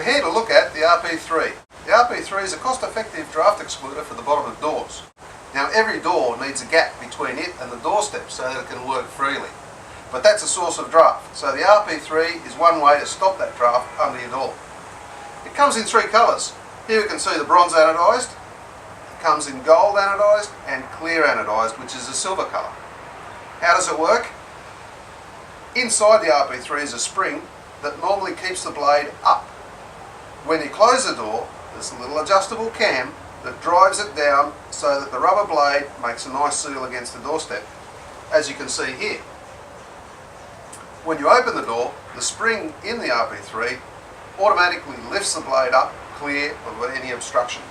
here to look at the RP3. The RP3 is a cost-effective draft excluder for the bottom of doors. Now every door needs a gap between it and the doorstep so that it can work freely. But that's a source of draft, so the RP3 is one way to stop that draft under your door. It comes in three colours. Here we can see the bronze anodized, it comes in gold anodized and clear anodized, which is a silver colour. How does it work? Inside the RP3 is a spring that normally keeps the blade up. When you close the door, there's a little adjustable cam that drives it down so that the rubber blade makes a nice seal against the doorstep, as you can see here. When you open the door, the spring in the RP3 automatically lifts the blade up clear of any obstruction.